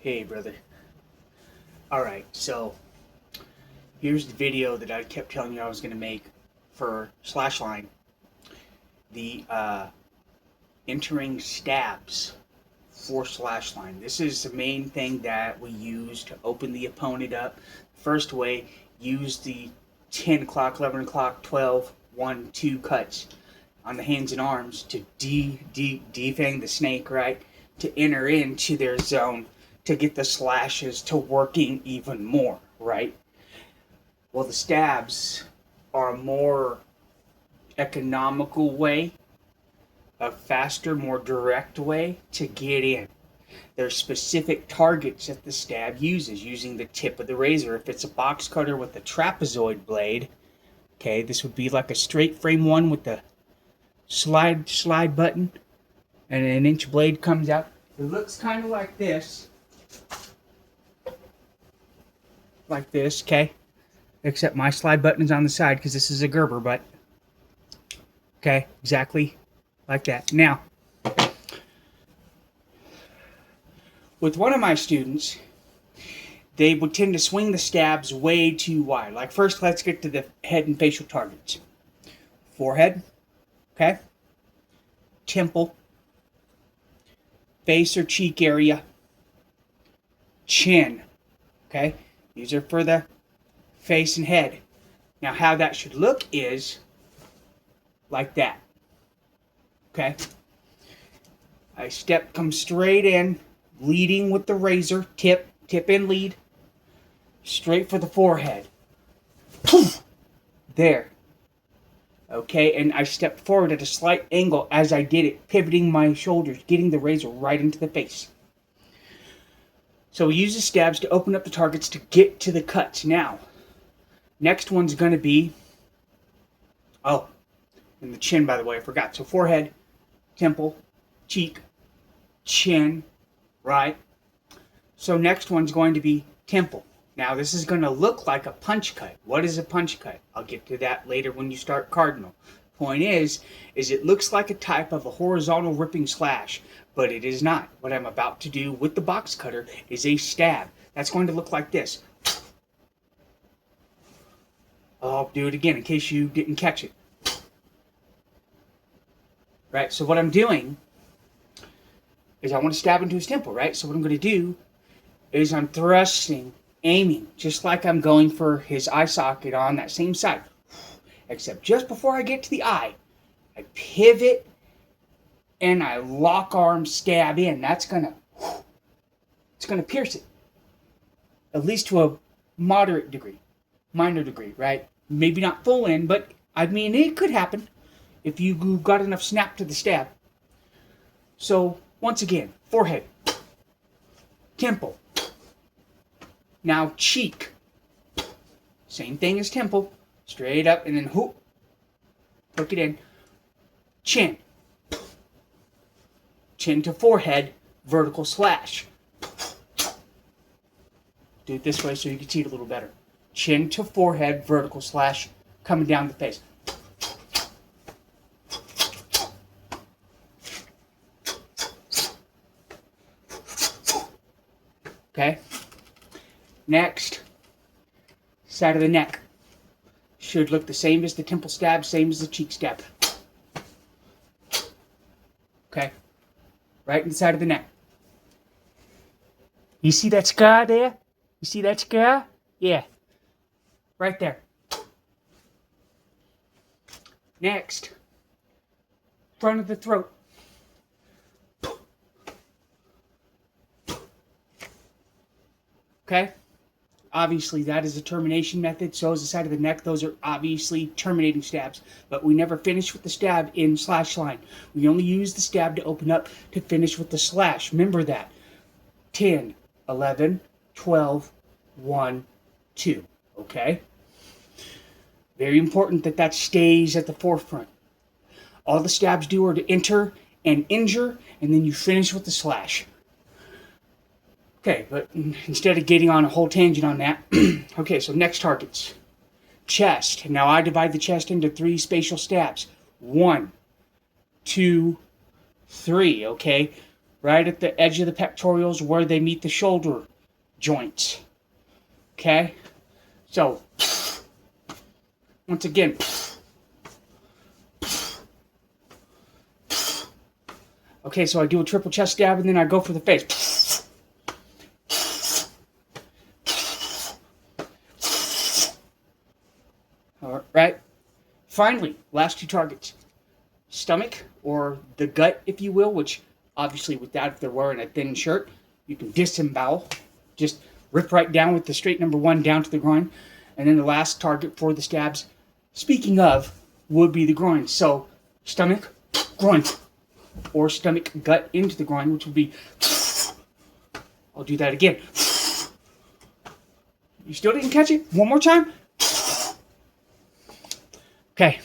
Hey, brother. Alright, so here's the video that I kept telling you I was going to make for SlashLine. The entering stabs for SlashLine. This is the main thing that we use to open the opponent up. First way, use the 10 o'clock, 11 o'clock, 12, 1, 2 cuts on the hands and arms to defang the snake, right? To enter into their zone to get the slashes to working even more, right? Well, the stabs are a more economical way, a faster, more direct way to get in. There's specific targets that the stab uses, using the tip of the razor. If it's a box cutter with a trapezoid blade, okay, this would be like a straight frame one with the slide button, and an inch blade comes out. It looks kind of like this. Like this, okay? Except my slide button is on the side because this is a Gerber butt. Okay, exactly like that. Now, with one of my students, they would tend to swing the stabs way too wide. Like, first, let's get to the head and facial targets. Forehead, okay? Temple, face or cheek area, chin, okay? These are for the face and head. Now, how that should look is like that, okay? I come straight in, leading with the razor, tip and lead, straight for the forehead. Poof! There. Okay, and I stepped forward at a slight angle as I did it, pivoting my shoulders, getting the razor right into the face. So we use the stabs to open up the targets to get to the cuts. Now, next one's going to be, and the chin, by the way, I forgot. So forehead, temple, cheek, chin, right? So next one's going to be temple. Now, this is going to look like a punch cut. What is a punch cut? I'll get to that later when you start Cardinal. Point is it looks like a type of a horizontal ripping slash, but it is not. What I'm about to do with the box cutter is a stab. That's going to look like this. I'll do it again in case you didn't catch it. Right, so what I'm doing is I want to stab into his temple, right? So what I'm going to do is I'm thrusting, aiming, just like I'm going for his eye socket on that same side. Except just before I get to the eye, I pivot and I lock arm stab in. It's gonna pierce it. At least to a minor degree, right? Maybe not full in, but I mean, it could happen if you got enough snap to the stab. So, once again, forehead, temple, now cheek, same thing as temple, straight up, and then hook it in, chin to forehead, vertical slash. Do it this way so you can see it a little better. Chin to forehead, vertical slash, coming down the face. Okay? Next, side of the neck. Should look the same as the temple stab, same as the cheek stab. Okay? Right inside of the neck. You see that scar there? You see that scar? Yeah. Right there. Next, front of the throat. Okay? Obviously, that is a termination method. So is the side of the neck. Those are obviously terminating stabs. But we never finish with the stab in SlashLine. We only use the stab to open up to finish with the slash. Remember that. 10, 11, 12, 1, 2. Okay? Very important that that stays at the forefront. All the stabs do are to enter and injure, and then you finish with the slash. Okay, but instead of getting on a whole tangent on that, okay, so next targets. Chest. Now I divide the chest into 3 spatial stabs. 1, 2, 3, okay? right at the edge of the pectorals where they meet the shoulder joints. Okay? So, once again, okay, so I do a triple chest stab and then I go for the face. All right. Finally, last two targets. Stomach, or the gut, if you will, which obviously with that, if they're wearing a thin shirt, you can disembowel. Just rip right down with the straight number 1 down to the groin. And then the last target for the stabs, speaking of, would be the groin. So, stomach, groin, or stomach, gut into the groin, which would be, I'll do that again. You still didn't catch it? One more time. Okay.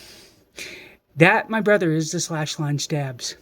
That, my brother, is the SlashLine stabs.